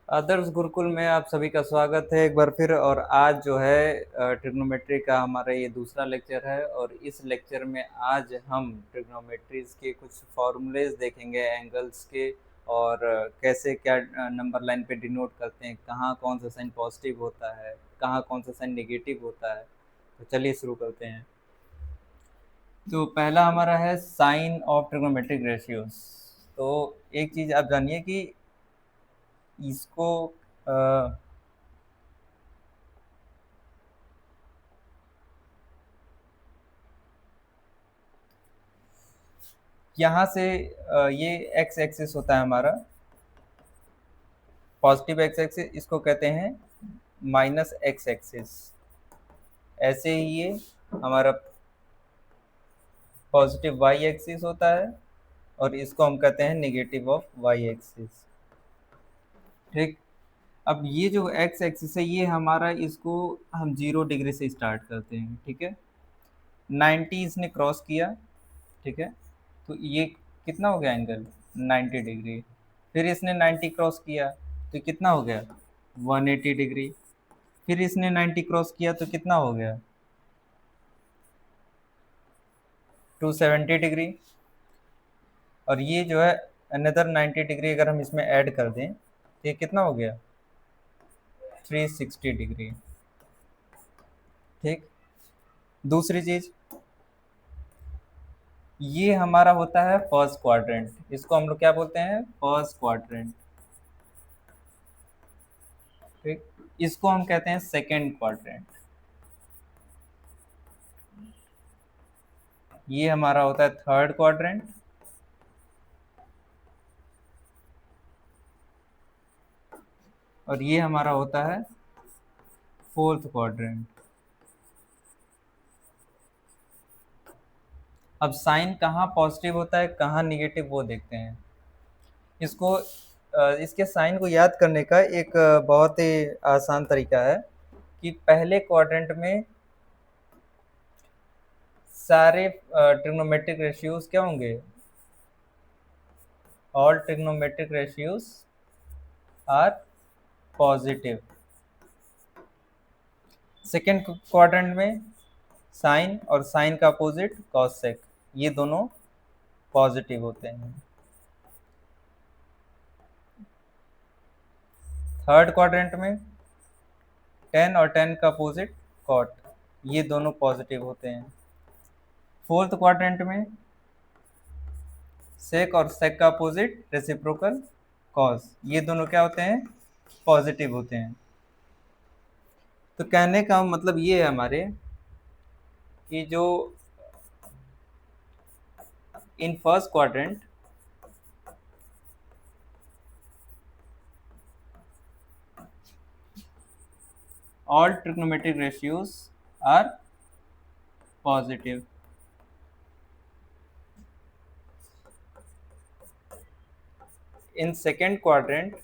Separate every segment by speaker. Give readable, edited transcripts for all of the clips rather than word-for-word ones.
Speaker 1: आदर्श गुरुकुल में आप सभी का स्वागत है एक बार फिर। और आज जो है ट्रिग्नोमेट्री का हमारा ये दूसरा लेक्चर है। और इस लेक्चर में आज हम ट्रिग्नोमेट्रीज के कुछ फॉर्मूलेज देखेंगे एंगल्स के। और कैसे क्या नंबर लाइन पे डिनोट करते हैं, कहाँ कौन सा साइन पॉजिटिव होता है, कहाँ कौन सा साइन नेगेटिव होता है। तो चलिए शुरू करते हैं। तो पहला हमारा है साइन ऑफ ट्रिग्नोमेट्रिक रेशियोज। तो एक चीज़ आप जानिए कि इसको अ, यहाँ से ये एक्स एक्सिस होता है हमारा, पॉजिटिव एक्स एक्सिस, इसको कहते हैं माइनस एक्स एक्सिस। ऐसे ही ये हमारा पॉजिटिव वाई एक्सिस होता है और इसको हम कहते हैं नेगेटिव ऑफ वाई एक्सिस। ठीक। अब ये जो एक्स एक्सिस है ये हमारा, इसको हम 0 डिग्री से स्टार्ट करते हैं। ठीक है, 90 इसने क्रॉस किया। ठीक है, तो ये कितना हो गया एंगल, 90 डिग्री। फिर इसने 90 क्रॉस किया तो कितना हो गया, 180 डिग्री। फिर इसने 90 क्रॉस किया तो कितना हो गया, 270 डिग्री। और ये जो है अनदर 90 डिग्री अगर हम इसमें ऐड कर दें तो ये कितना हो गया, 360 डिग्री। ठीक। दूसरी चीज, ये हमारा होता है फर्स्ट क्वाड्रेंट, इसको हम लोग क्या बोलते हैं, फर्स्ट क्वाड्रेंट। ठीक। इसको हम कहते हैं सेकेंड क्वाड्रेंट। ये हमारा होता है थर्ड क्वाड्रेंट। और ये हमारा होता है फोर्थ क्वाड्रेंट। अब साइन कहाँ पॉजिटिव होता है कहाँ निगेटिव वो देखते हैं। इसको इसके साइन को याद करने का एक बहुत ही आसान तरीका है कि पहले क्वाड्रेंट में सारे ट्रिग्नोमेट्रिक रेशियोज क्या होंगे, all trigonometric ratios are positive. Second quadrant में साइन और साइन का अपोजिट कॉसेक, ये दोनों पॉजिटिव होते हैं। थर्ड क्वाड्रेंट में टेन और टेन का अपोजिट कॉट, ये दोनों पॉजिटिव होते हैं। फोर्थ क्वाड्रेंट में सेक और सेक का अपोजिट रेसिप्रोकल कॉस, ये दोनों क्या होते हैं, पॉजिटिव होते हैं। तो कहने का मतलब ये है हमारे कि जो in first quadrant all trigonometric ratios are positive. In second quadrant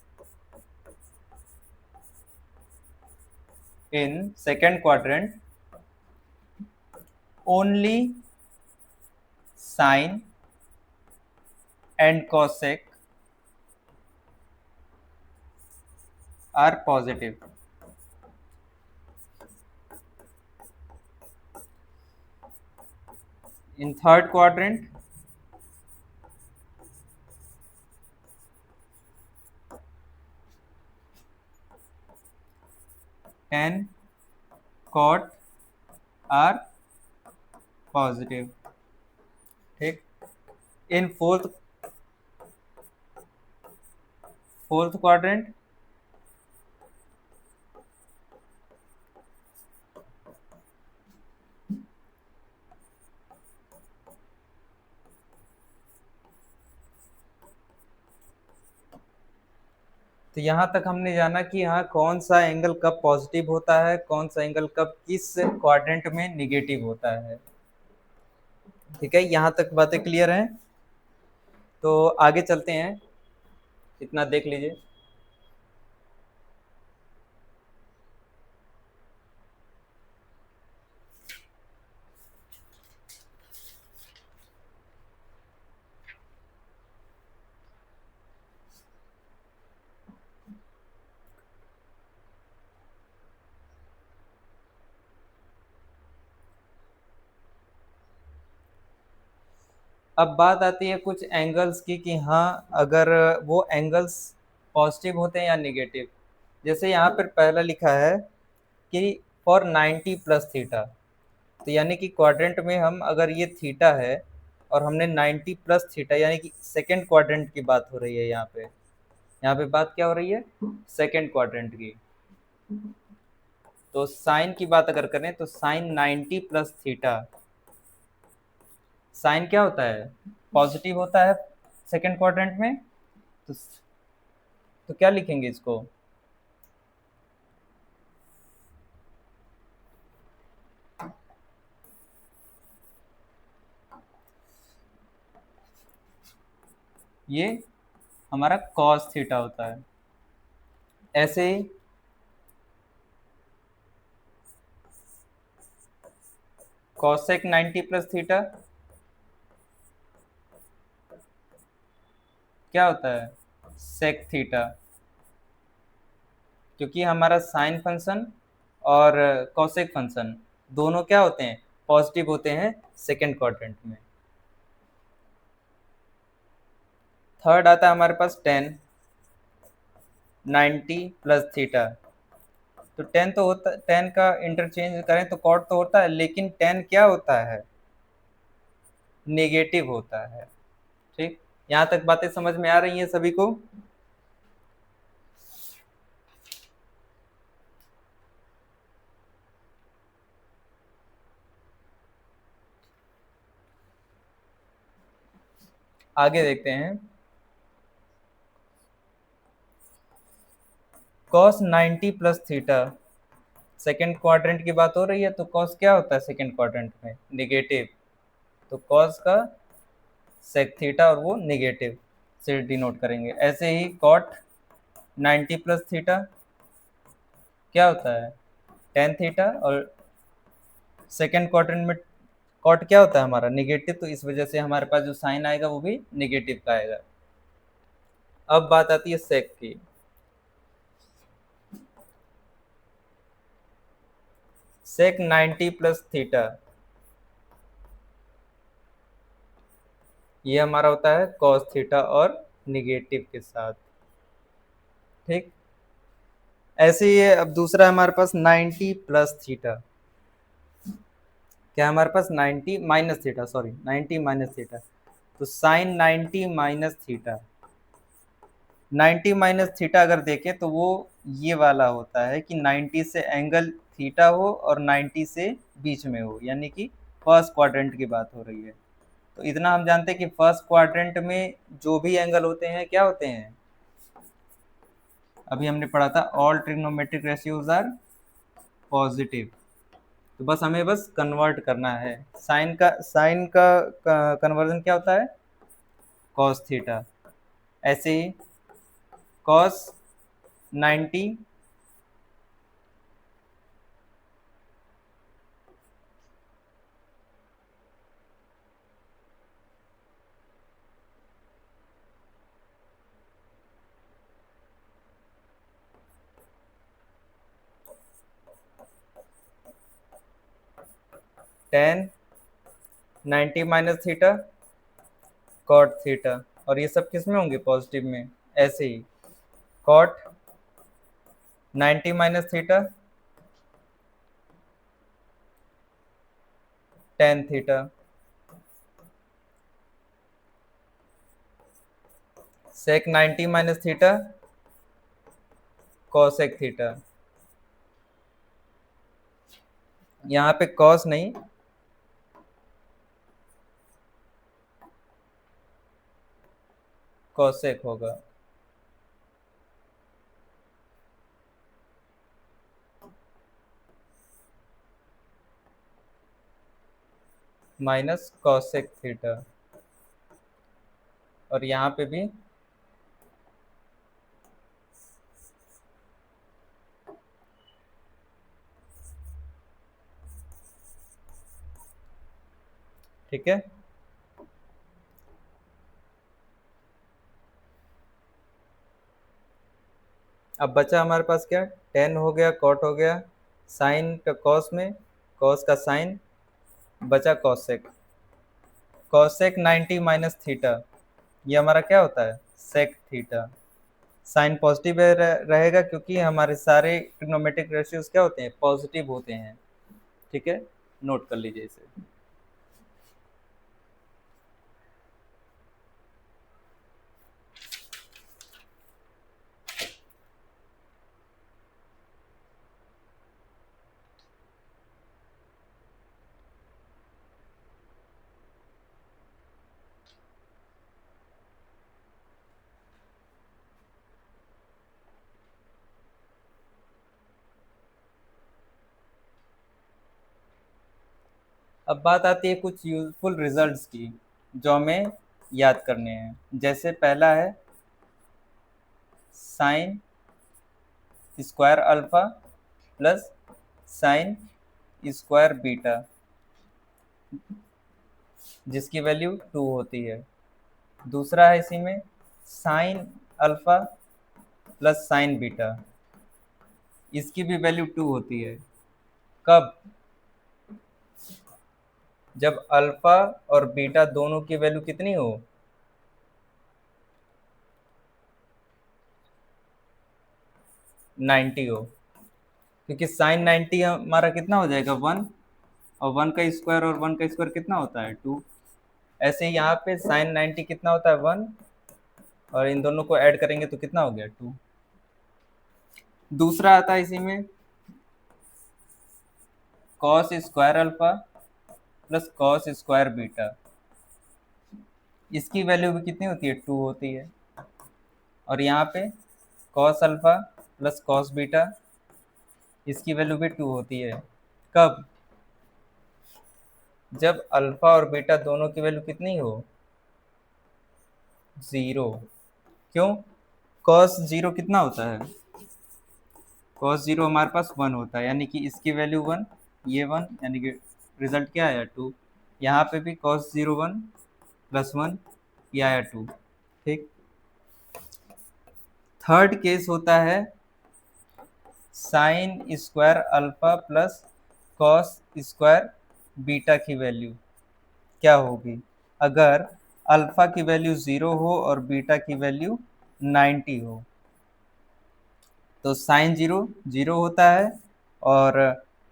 Speaker 1: only sine and cosec are positive. In third quadrant tan cot are positive. ठीक। इन फोर्थ क्वाड्रेंट तो यहाँ तक हमने जाना कि यहाँ कौन सा एंगल कब पॉजिटिव होता है, कौन सा एंगल कब किस क्वाड्रेंट में निगेटिव होता है। ठीक है, यहाँ तक बातें क्लियर हैं। तो आगे चलते हैं, इतना देख लीजिए। अब बात आती है कुछ एंगल्स की कि हाँ, अगर वो एंगल्स पॉजिटिव होते हैं या नेगेटिव। जैसे यहाँ पर पहला लिखा है कि फॉर 90 प्लस थीटा, तो यानी कि क्वाड्रेंट में हम अगर ये थीटा है और हमने 90 प्लस थीटा, यानी कि सेकेंड क्वाड्रेंट की बात हो रही है यहाँ पे बात क्या हो रही है, सेकेंड क्वाड्रेंट की। तो साइन की बात अगर करें तो साइन 90 प्लस थीटा, साइन क्या होता है, पॉजिटिव होता है सेकेंड क्वाड्रेंट में। तो क्या लिखेंगे इसको, ये हमारा कॉस थीटा होता है। ऐसे ही कॉसेक 90 प्लस थीटा क्या होता है, सेक थीटा, क्योंकि हमारा साइन फंक्शन और कॉसेक फंक्शन दोनों क्या होते हैं, पॉजिटिव होते हैं सेकेंड क्वाड्रेंट में। थर्ड आता है हमारे पास टेन 90 प्लस थीटा। तो टेन तो होता, टेन का इंटरचेंज करें तो कॉट तो होता है, लेकिन टेन क्या होता है, नेगेटिव होता है। ठीक, यहाँ तक बातें समझ में आ रही हैं सभी को। आगे देखते हैं, cos 90 plus theta, second quadrant की बात हो रही है, तो कॉस क्या होता है सेकेंड क्वाड्रेंट में, नेगेटिव। तो कॉस का सेक थीटा और वो नेगेटिव से डिनोट करेंगे। ऐसे ही कॉट 90 प्लस थीटा क्या होता है, टेन थीटा, और सेकेंड क्वाड्रेंट में कॉट क्या होता है हमारा, नेगेटिव, तो इस वजह से हमारे पास जो साइन आएगा वो भी नेगेटिव का आएगा। अब बात आती है सेक की। सेक 90 प्लस थीटा, ये हमारा होता है कॉस थीटा और निगेटिव के साथ। ठीक, ऐसे ही है। अब दूसरा हमारे पास 90 प्लस थीटा, क्या हमारे पास 90 minus theta, sorry 90 minus theta, तो sine 90 minus theta. 90 minus theta अगर देखें तो वो ये वाला होता है कि 90 से एंगल थीटा हो और 90 से बीच में हो, यानी कि फर्स्ट क्वाड्रेंट की बात हो रही है। तो इतना हम जानते हैं कि फर्स्ट क्वाड्रेंट में जो भी एंगल होते हैं क्या होते हैं, अभी हमने पढ़ा था all trigonometric ratios are positive. तो बस हमें बस कन्वर्ट करना है, साइन का कन्वर्जन क्या होता है, कॉस थीटा। ऐसे ही cos 90 tan 90 minus theta cot theta, और ये सब किस में होंगे, पॉजिटिव में। ऐसे ही cot 90 minus theta tan theta, sec 90 minus theta cosec theta. यहाँ पे कॉस नहीं, कॉसेक होगा। माइनस कॉसेक थीटा, और यहाँ पे भी ठीक है। अब बचा हमारे पास क्या, टेन हो गया, कॉट हो गया, साइन का कॉस में, कॉस का साइन, बचा कॉसेक। कॉसेक 90 माइनस थीटा, ये हमारा क्या होता है, सेक थीटा। साइन पॉजिटिव रहेगा क्योंकि हमारे सारे ट्रिग्नोमेट्रिक रेशियोज क्या होते हैं, पॉजिटिव होते हैं। ठीक है, नोट कर लीजिए इसे। अब बात आती है कुछ यूजफुल रिजल्ट्स की जो हमें याद करने हैं। जैसे पहला है sine square alpha plus sine square beta, जिसकी वैल्यू 2 होती है। दूसरा है इसी में sine alpha plus sign beta, इसकी भी वैल्यू 2 होती है। कब, जब अल्फा और बीटा दोनों की वैल्यू कितनी हो, 90 हो। क्योंकि साइन 90 हमारा कितना हो जाएगा, 1, और 1 का स्क्वायर और 1 का स्क्वायर कितना होता है, 2। ऐसे ही यहाँ पे साइन 90 कितना होता है, 1, और इन दोनों को ऐड करेंगे तो कितना हो गया, 2। दूसरा आता है इसी में cos square alpha plus cos square beta, इसकी वैल्यू भी कितनी होती है, 2 होती है। और यहाँ पे cos alpha plus cos beta, इसकी वैल्यू भी 2 होती है। कब, जब अल्फा और बीटा दोनों की वैल्यू कितनी हो, 0। क्यों, कॉस 0 कितना होता है, कॉस 0 हमारे पास 1 होता है, यानी कि इसकी वैल्यू 1, ये 1, यानी कि रिजल्ट क्या आया, 2। यहाँ पे भी कॉस 0 1 प्लस 1, ये आया 2। ठीक। थर्ड केस होता है sine square alpha plus cos square beta की वैल्यू क्या होगी, अगर अल्फा की वैल्यू 0 हो और बीटा की वैल्यू 90 हो। तो साइन 0 0 होता है और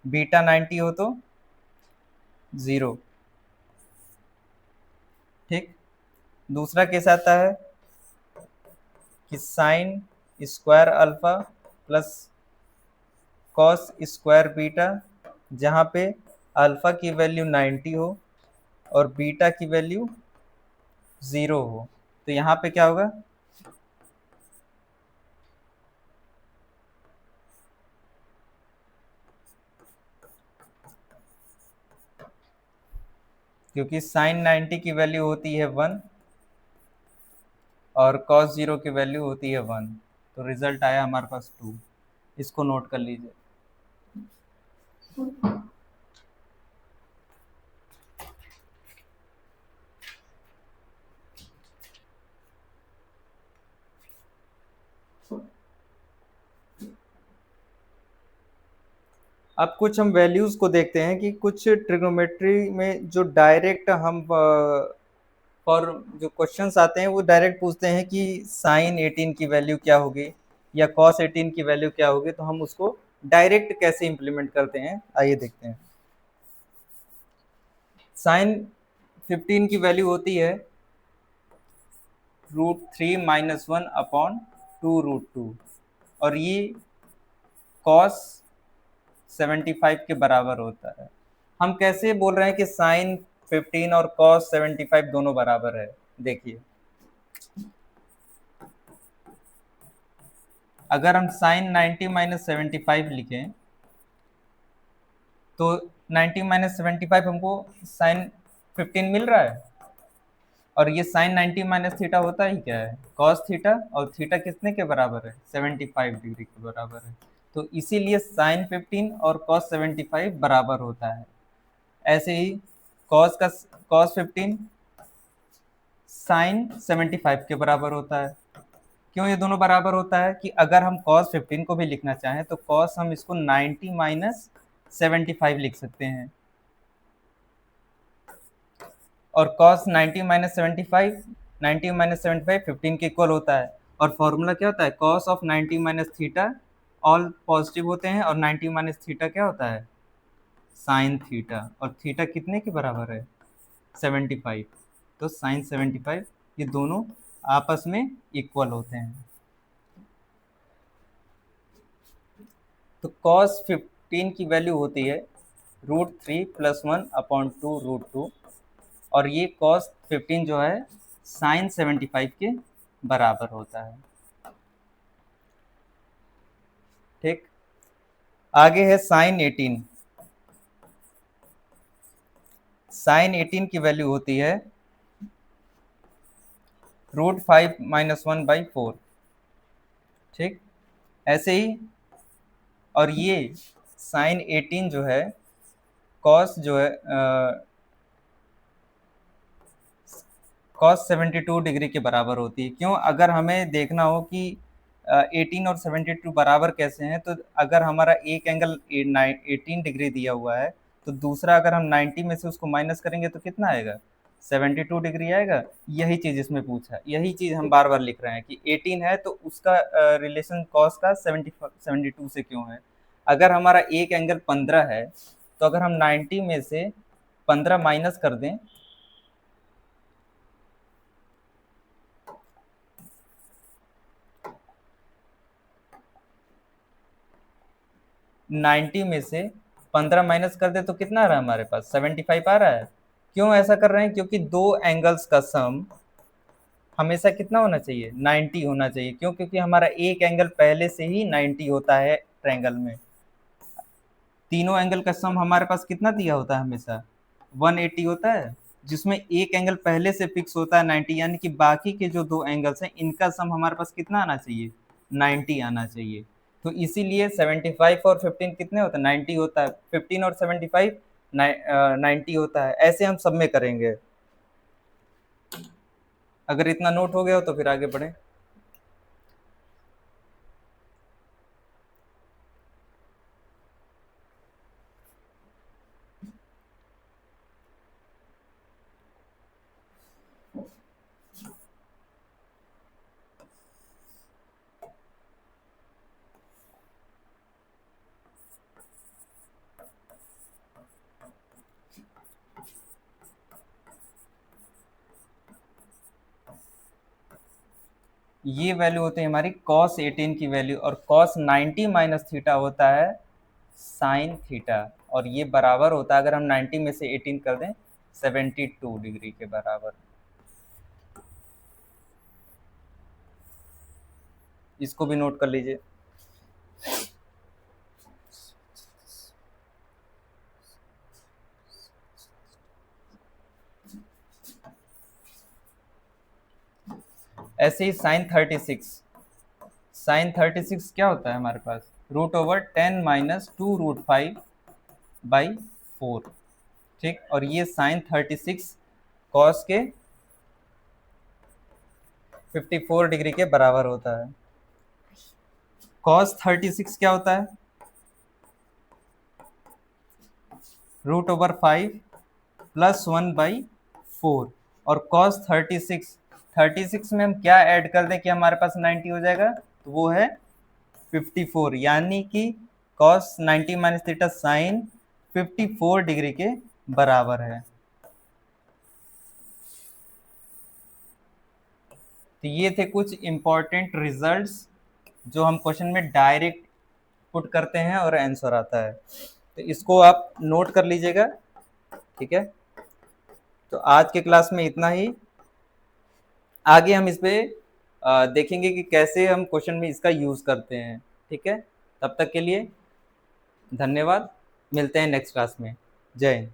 Speaker 1: बीटा 90 हो तो 0। ठीक। दूसरा केस आता है कि sine square alpha plus cos square beta, जहाँ पे अल्फा की वैल्यू 90 हो और बीटा की वैल्यू 0 हो। तो यहाँ पे क्या होगा, क्योंकि साइन 90 की वैल्यू होती है 1 और cos 0 की वैल्यू होती है 1, तो रिजल्ट आया हमारे पास 2। इसको नोट कर लीजिए। अब कुछ हम वैल्यूज को देखते हैं कि कुछ ट्रिग्नोमेट्री में जो डायरेक्ट हम और जो क्वेश्चंस आते हैं वो डायरेक्ट पूछते हैं कि साइन 18 की वैल्यू क्या होगी या कॉस 18 की वैल्यू क्या होगी, तो हम उसको डायरेक्ट कैसे इंप्लीमेंट करते हैं, आइए देखते हैं। साइन 15 की वैल्यू होती है √3 माइनस 1 अपॉन 2√2, और ये कॉस 75 के बराबर होता है। हम कैसे बोल रहे हैं कि साइन 15 और कॉस 75 दोनों बराबर है, देखिए अगर हम साइन 90 माइनस 75 लिखें तो 90 माइनस 75 हमको साइन 15 मिल रहा है, और ये साइन 90 माइनस थीटा होता ही क्या है, कॉस थीटा, और थीटा कितने के बराबर है, 75 डिग्री के बराबर है। तो इसीलिए साइन 15 और कॉस 75 बराबर होता है। ऐसे ही कॉस 15 साइन 75 के बराबर होता है। क्यों ये दोनों बराबर होता है, कि अगर हम cos 15 को भी लिखना चाहें तो cos हम इसको 90 माइनस 75 लिख सकते हैं, और cos 90 माइनस 75, 90 माइनस 75 15 के इक्वल होता है। और फॉर्मूला क्या होता है, cos of 90 minus theta, all positive होते हैं, और 90 माइनस थीटा क्या होता है, साइन थीटा, और थीटा कितने के बराबर है, 75, तो साइन 75, ये दोनों आपस में इक्वल होते हैं। तो cos 15 की वैल्यू होती है √3 + 1 अपॉन 2 √2, और ये cos 15 जो है साइन 75 के बराबर होता है। ठीक, आगे है साइन 18। साइन 18 की वैल्यू होती है √5 - 1/4। ठीक, ऐसे ही, और ये साइन 18 जो है कॉस जो है कॉस 72 डिग्री के बराबर होती है। क्यों, अगर हमें देखना हो कि 18 और 72 बराबर कैसे हैं, तो अगर हमारा एक एंगल 18 डिग्री दिया हुआ है, तो दूसरा अगर हम 90 में से उसको माइनस करेंगे तो कितना आएगा, 72 डिग्री आएगा। यही चीज इसमें पूछा है, यही चीज हम बार बार लिख रहे हैं कि 18 है तो उसका रिलेशन कॉस का 72 से क्यों है। अगर हमारा एक एंगल 15 है, तो अगर हम 90 में से 15 माइनस कर दें, नाइन्टी में से 15 माइनस कर दे तो कितना आ रहा है हमारे पास, 75 आ रहा है। क्यों ऐसा कर रहे हैं, क्योंकि दो एंगल्स का सम हमेशा कितना होना चाहिए, 90 होना चाहिए। क्यों, क्योंकि हमारा एक एंगल पहले से ही 90 होता है ट्रायंगल में। तीनों एंगल का सम हमारे पास कितना दिया होता है, हमेशा 180 होता है, जिसमें एक एंगल पहले से फिक्स होता है 90, यानी कि बाकी के जो दो एंगल्स हैं इनका सम हमारे पास कितना आना चाहिए, 90 आना चाहिए। तो इसीलिए 75 और 15 कितने होता है, 90 होता है। 15 और 75 90 होता है। ऐसे हम सब में करेंगे। अगर इतना नोट हो गया हो तो फिर आगे बढ़े। ये वैल्यू होती है हमारी cos 18 की वैल्यू, और cos 90 माइनस थीटा होता है साइन थीटा, और ये बराबर होता है, अगर हम 90 में से 18 कर दें, 72 डिग्री के बराबर। इसको भी नोट कर लीजिए। ऐसे ही साइन 36, साइन 36 क्या होता है हमारे पास, √10 - 2√5/4। ठीक, और ये साइन 36 कॉस के 54 डिग्री के बराबर होता है। कॉस 36 क्या होता है, √5 + 1/4, और cos 36 में हम क्या ऐड कर दें कि हमारे पास 90 हो जाएगा, तो वो है 54, यानी कि cos 90 minus theta sine 54 degree के बराबर है। तो ये थे कुछ इंपॉर्टेंट रिजल्ट्स जो हम क्वेश्चन में डायरेक्ट पुट करते हैं और आंसर आता है। तो इसको आप नोट कर लीजिएगा। ठीक है, तो आज के क्लास में इतना ही। आगे हम इस पे देखेंगे कि कैसे हम क्वेश्चन में इसका यूज करते हैं। ठीक है, तब तक के लिए धन्यवाद, मिलते हैं नेक्स्ट क्लास में। जय हिंद।